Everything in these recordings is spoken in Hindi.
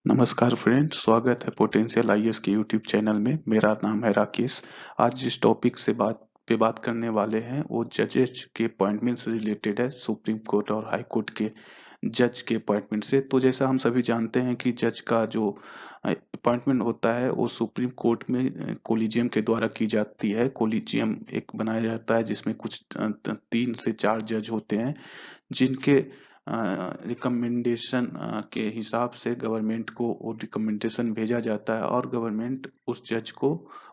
नमस्कार फ्रेंड्स, स्वागत है पोटेंशियल आईएएस के यूट्यूब चैनल में। मेरा नाम है राकेश। आज जिस टॉपिक से बात करने वाले हैं वो जजेस के अपॉइंटमेंट से रिलेटेड है, सुप्रीम कोर्ट और हाई कोर्ट के जज के अपॉइंटमेंट से। तो जैसा हम सभी जानते हैं कि जज का जो अपॉइंटमेंट होता है वो सुप्रीम कोर्ट में कोलिजियम के द्वारा की जाती है। कोलिजियम एक बनाया जाता है जिसमें कुछ 3 से 4 जज होते हैं, जिनके रिकमेंडेशन के हिसाब से गवर्नमेंट को वो रिकमेंडेशन भेजा जाता है और गवर्नमेंट उस जज को,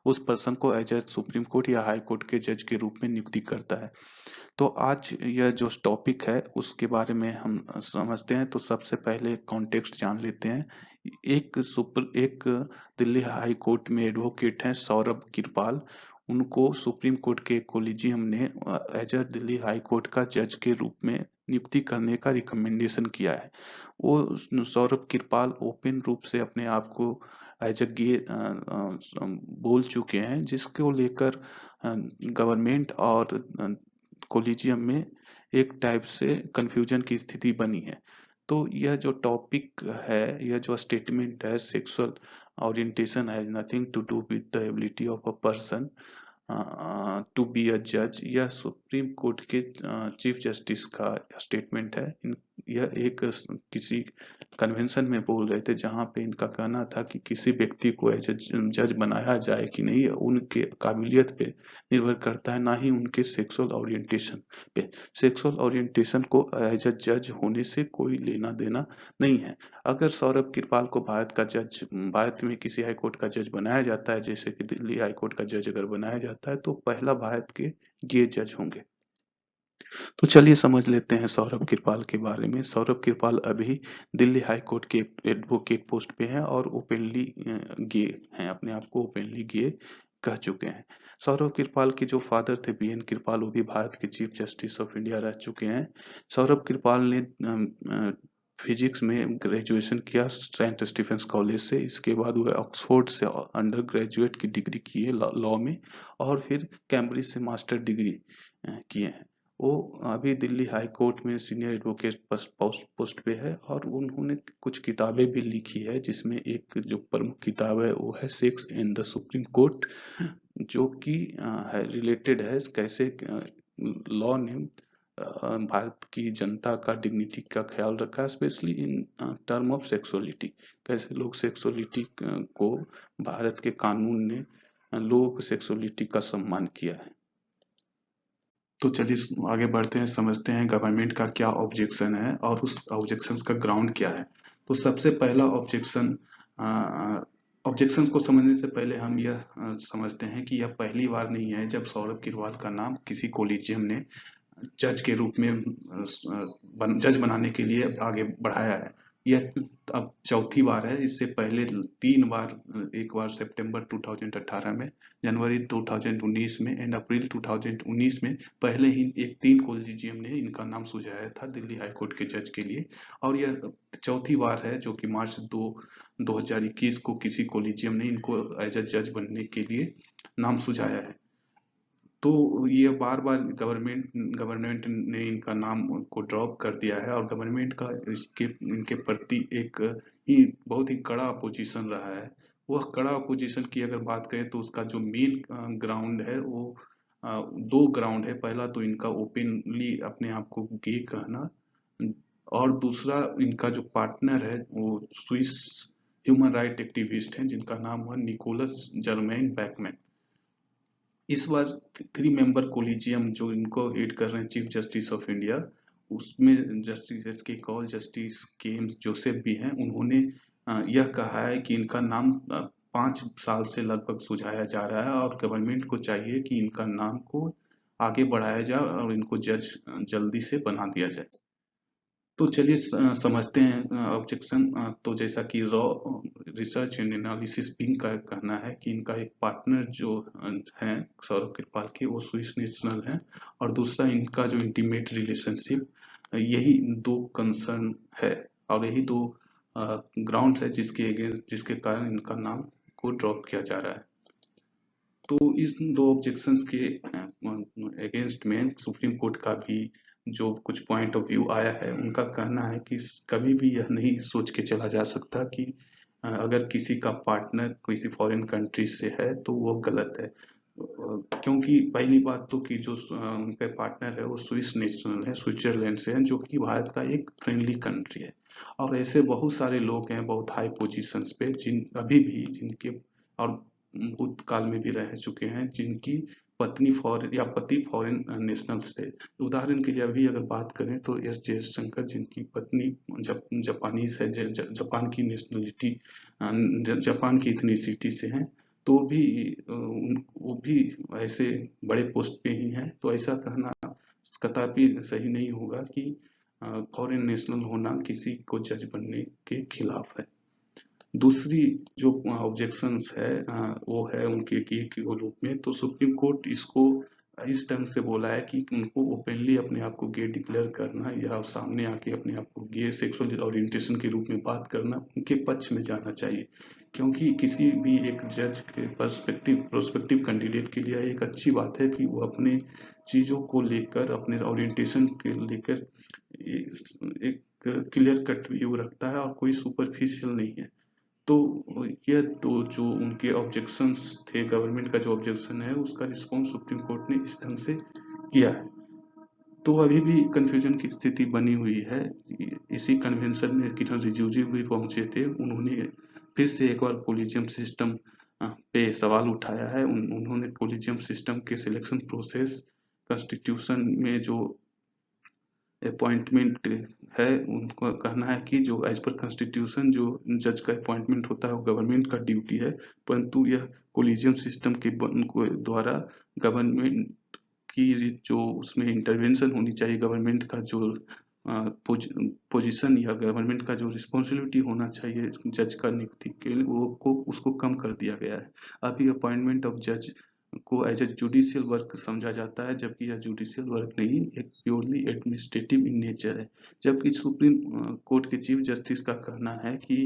उस पर्सन को एज ए सुप्रीम कोर्ट या हाई कोर्ट के जज के रूप में नियुक्ति करता है। तो आज यह जो टॉपिक है उसके बारे में हम समझते हैं। तो सबसे पहले कॉन्टेक्स्ट जान लेते हैं। एक दिल्ली हाई कोर्ट में एडवोकेट हैं सौरभ किरपाल। उनको सुप्रीम कोर्ट के कोलिजियम ने as a Delhi high court का जज के रूप में नियुक्ति करने का रिकमेंडेशन किया है। वो सौरभ किरपाल ओपन रूप से अपने आप को एज अ गे बोल चुके हैं, जिसको लेकर गवर्नमेंट और कोलिजियम में एक टाइप से कंफ्यूजन की स्थिति बनी है। तो यह जो टॉपिक है, यह जो स्टेटमेंट है, sexual orientation has nothing to do with the ability of a person to be a जज, यह सुप्रीम कोर्ट के चीफ जस्टिस का स्टेटमेंट है। यह एक किसी कन्वेंशन में बोल रहे थे, जहां पे इनका कहना था कि किसी व्यक्ति को एज जज बनाया जाए कि नहीं, उनके काबिलियत पे निर्भर करता है, ना ही उनके सेक्सुअल ओरिएंटेशन पे। सेक्सुअल ओरिएंटेशन को एज अ जज होने से कोई लेना देना नहीं है। अगर सौरभ किरपाल को भारत में किसी हाई कोर्ट का जज बनाया जाता है, जैसे कि दिल्ली हाई कोर्ट का जज अगर बनाया जाता है, तो पहला भारत के गे जज होंगे। तो चलिए समझ लेते हैं सौरभ किरपाल के बारे में। सौरभ किरपाल अभी दिल्ली हाई कोर्ट के एडवोकेट पोस्ट पे हैं और ओपनली गे हैं, अपने आप को ओपनली गे कह चुके हैं। सौरभ किरपाल के जो फादर थे बीएन किरपाल, वो भी भारत के चीफ जस्टिस ऑफ इंडिया रह चुके हैं। सौरभ किरपाल ने फिजिक्स में ग्रेजुएशन किया सेंट स्टीफेंस कॉलेज से। इसके बाद वह ऑक्सफोर्ड से अंडर ग्रेजुएट की डिग्री किए लॉ में, और फिर कैम्ब्रिज से मास्टर डिग्री किए हैं। वो अभी दिल्ली हाई कोर्ट में सीनियर एडवोकेट पोस्ट पे है, और उन्होंने कुछ किताबें भी लिखी है, जिसमें एक जो प्रमुख किताब है वो है sex in the supreme court, जो कि है रिलेटेड है कैसे लॉ ने भारत की जनता का डिग्निटी का ख्याल रखा है, specially in term of sexuality. कैसे लोग सेक्सुअलिटी को, भारत के कानून ने लोगों की सेक्सुअलिटी का सम्मान किया है। तो चलिए आगे बढ़ते हैं, समझते हैं गवर्नमेंट का क्या ऑब्जेक्शन है और उस ऑब्जेक्शन का ग्राउंड क्या है। तो सबसे पहला ऑब्जेक्शन को समझने से पहले हम यह समझते हैं कि यह पहली बार नहीं है जब सौरभ किरवाल का नाम किसी कोलिजियम ने जज के रूप में जज बनाने के लिए आगे बढ़ाया है। यह अब चौथी बार है। इससे पहले 3 बार, एक बार सितंबर 2018 में, जनवरी 2019 में एंड अप्रैल 2019 में, पहले ही एक 3 कोलिजियम ने इनका नाम सुझाया था दिल्ली हाई कोर्ट के जज के लिए। और यह चौथी बार है जो कि मार्च 2021 को किसी कोलिजियम ने इनको एज अ जज बनने के लिए नाम सुझाया है। तो ये बार बार गवर्नमेंट ने इनका नाम को ड्रॉप कर दिया है, और गवर्नमेंट का इनके प्रति एक ही बहुत ही कड़ा अपोजिशन रहा है। वह कड़ा अपोजिशन की अगर बात करें तो उसका जो मेन ग्राउंड है वो 2 ग्राउंड है। पहला तो इनका ओपनली अपने आप को गे कहना, और दूसरा इनका जो पार्टनर है वो स्विस ह्यूमन राइट एक्टिविस्ट हैं, जिनका नाम हुआ निकोलस जर्मैन बैकमैन। इस बार 3 मेंबर कोलिजियम जो इनको हेड कर रहे हैं चीफ जस्टिस ऑफ इंडिया, उसमें जस्टिस एस के कौल, जस्टिस के एम जोसेफ भी हैं। उन्होंने यह कहा है कि इनका नाम 5 साल से लगभग सुझाया जा रहा है, और गवर्नमेंट को चाहिए कि इनका नाम को आगे बढ़ाया जाए और इनको जज जल्दी से बना दिया जाए। तो चलिए समझते हैं ऑब्जेक्शन। तो जैसा कि raw research and analysis wing का कहना है कि इनका एक पार्टनर जो है सौरभ कृपाल के, वो स्विस नेशनल है, और दूसरा इनका जो इंटीमेट रिलेशनशिप, यही 2 कंसर्न है, और यही 2 ग्राउंड्स है जिसके कारण इनका नाम को ड्रॉप किया जा रहा है। तो इस 2 ऑब्जेक्शंस के अगेंस्ट में सुप्रीम कोर्ट का भी जो कुछ पॉइंट ऑफ व्यू आया है, उनका कहना है कि कभी भी यह नहीं सोच के चला जा सकता कि अगर किसी का पार्टनर किसी फॉरेन कंट्री से है तो वो गलत है, क्योंकि पहली बात तो कि जो उनके पार्टनर है वो स्विस नेशनल है, स्विट्जरलैंड से है, जो कि भारत का एक फ्रेंडली कंट्री है। और ऐसे बहुत सारे लोग हैं बहुत हाई पोजीशंस पे जिन अभी भी जिनके और भूतकाल में भी रह चुके हैं जिनकी पत्नी फॉरेन या पति फॉरेन नेशनल से। उदाहरण के लिए अभी अगर बात करें तो एस जयशंकर जिनकी पत्नी जापानीज है, जापान की नेशनलिटी, जापान की इथनिसिटी से हैं, तो भी वो भी ऐसे बड़े पोस्ट पे ही हैं। तो ऐसा कहना कदापि सही नहीं होगा कि फॉरेन नेशनल होना किसी को जज बनने के खिलाफ है। दूसरी जो ऑब्जेक्शंस है वो है उनके के रूप में, तो सुप्रीम कोर्ट इसको इस ढंग से बोला है कि उनको ओपनली अपने आप को गे डिक्लेयर करना या सामने आके अपने आप को गे सेक्सुअल ओरिएंटेशन के रूप में बात करना उनके पक्ष में जाना चाहिए, क्योंकि किसी भी एक जज के प्रोस्पेक्टिव कैंडिडेट के लिए एक अच्छी बात है कि वो अपने चीजों को लेकर अपने ओरिएंटेशन के लेकर एक क्लियर कट व्यू रखता है और कोई सुपरफिशियल नहीं है। तो यह तो जो उनके ऑब्जेक्शंस थे, गवर्नमेंट का जो ऑब्जेक्शन है उसका रिस्पॉन्स सुप्रीम कोर्ट ने इस ढंग से किया है। तो अभी भी कंफ्यूजन की स्थिति बनी हुई है। इसी कन्वेंशन में किरण रिजिजू भी पहुंचे थे, उन्होंने फिर से एक बार कोलिजियम सिस्टम पे सवाल उठाया है। उन्होंने कोलिजियम सिस्टम के सिलेक्शन प्रोसेस, कॉन्स्टिट्यूशन में जो अपॉइंटमेंट है, उनका कहना है कि जो एज पर कॉन्स्टिट्यूशन जो जज का अपॉइंटमेंट होता है वो गवर्नमेंट का ड्यूटी है, परंतु यह कोलिजियम सिस्टम के द्वारा गवर्नमेंट की जो उसमें इंटरवेंशन होनी चाहिए, गवर्नमेंट का जो पोजीशन या गवर्नमेंट का जो रिस्पॉन्सिबिलिटी होना चाहिए जज का नियुक्ति के लिए, वो को उसको कम कर दिया गया है। अभी अपॉइंटमेंट ऑफ जज को एज ए जुडिशियल वर्क समझा जाता है, जबकि यह जुडिशियल वर्क नहीं, एक प्योरली एडमिनिस्ट्रेटिव इन नेचर है। जबकि सुप्रीम कोर्ट के चीफ जस्टिस का कहना है कि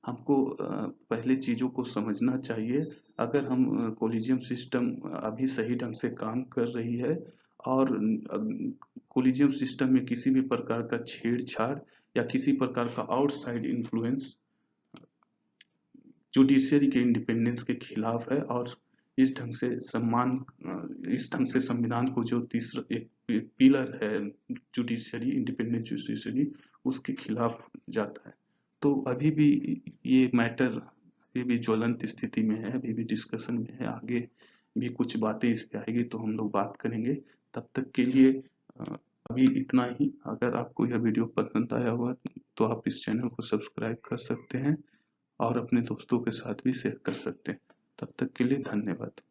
हमको पहले चीजों को समझना चाहिए। अगर हम कोलिजियम सिस्टम अभी सही ढंग से काम कर रही है और कोलिजियम सिस्टम में किसी भी प्रकार का छेड़छाड़ या किसी प्रकार का आउटसाइड इन्फ्लुएंस जुडिशियरी के इंडिपेंडेंस के खिलाफ है, और इस ढंग से संविधान को जो तीसरा एक पिलर है जुडिशियरी, इंडिपेंडेंट जुडिशियरी, उसके खिलाफ जाता है। तो अभी भी ये मैटर अभी भी ज्वलंत स्थिति में है, अभी भी डिस्कशन में है। आगे भी कुछ बातें इस पे आएगी तो हम लोग बात करेंगे। तब तक के लिए अभी इतना ही। अगर आपको यह वीडियो पसंद आया हुआ तो आप इस चैनल को सब्सक्राइब कर सकते हैं और अपने दोस्तों के साथ भी शेयर कर सकते हैं। तब तक के लिए धन्यवाद।